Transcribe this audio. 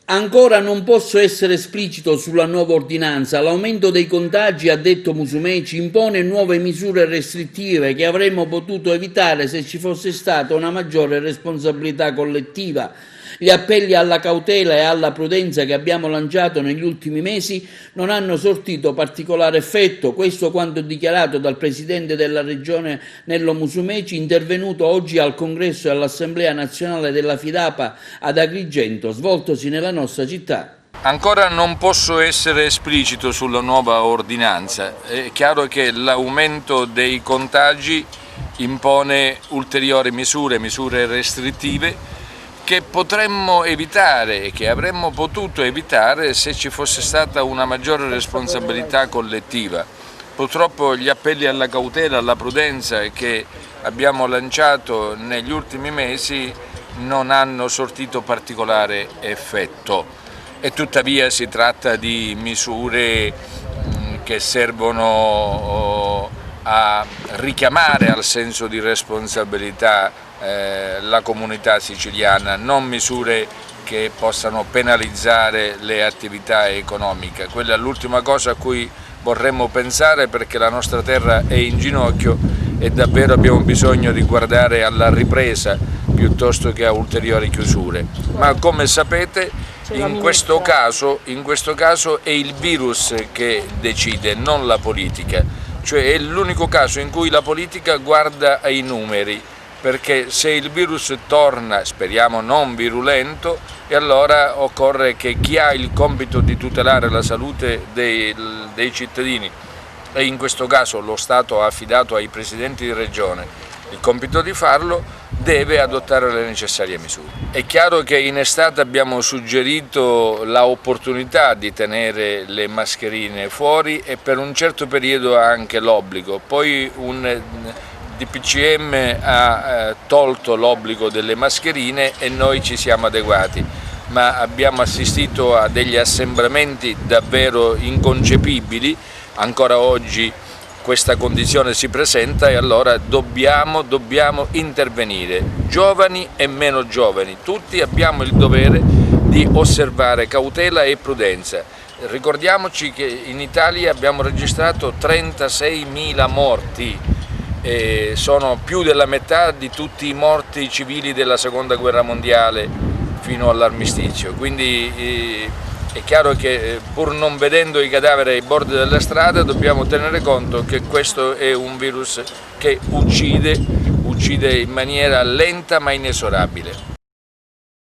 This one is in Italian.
Ancora non posso essere esplicito sulla nuova ordinanza. L'aumento dei contagi, ha detto Musumeci, impone nuove misure restrittive che avremmo potuto evitare se ci fosse stata una maggiore responsabilità collettiva. Gli appelli alla cautela e alla prudenza che abbiamo lanciato negli ultimi mesi non hanno sortito particolare effetto. Questo quanto dichiarato dal presidente della regione Nello Musumeci, intervenuto oggi al congresso e all'assemblea nazionale della Fidapa ad Agrigento, svoltosi nella nostra città. Ancora non posso essere esplicito sulla nuova ordinanza. È chiaro che l'aumento dei contagi impone ulteriori misure restrittive che potremmo evitare e che avremmo potuto evitare se ci fosse stata una maggiore responsabilità collettiva. Purtroppo gli appelli alla cautela, alla prudenza che abbiamo lanciato negli ultimi mesi non hanno sortito particolare effetto e tuttavia si tratta di misure che servono a richiamare al senso di responsabilità la comunità siciliana, non misure che possano penalizzare le attività economiche. Quella è l'ultima cosa a cui vorremmo pensare, perché la nostra terra è in ginocchio e davvero abbiamo bisogno di guardare alla ripresa piuttosto che a ulteriori chiusure. Ma come sapete in questo caso è il virus che decide, non la politica, cioè è l'unico caso in cui la politica guarda ai numeri, perché se il virus torna, speriamo non virulento, e allora occorre che chi ha il compito di tutelare la salute dei cittadini, e in questo caso lo Stato ha affidato ai presidenti di regione il compito di farlo, deve adottare le necessarie misure. È chiaro che in estate abbiamo suggerito l'opportunità di tenere le mascherine fuori e per un certo periodo anche l'obbligo, poi un DPCM ha tolto l'obbligo delle mascherine e noi ci siamo adeguati, ma abbiamo assistito a degli assembramenti davvero inconcepibili. Ancora oggi questa condizione si presenta e allora dobbiamo intervenire, giovani e meno giovani, tutti abbiamo il dovere di osservare cautela e prudenza. Ricordiamoci che in Italia abbiamo registrato 36.000 morti, sono più della metà di tutti i morti civili della seconda guerra mondiale fino all'armistizio, quindi è chiaro che pur non vedendo i cadaveri ai bordi della strada dobbiamo tenere conto che questo è un virus che uccide in maniera lenta ma inesorabile.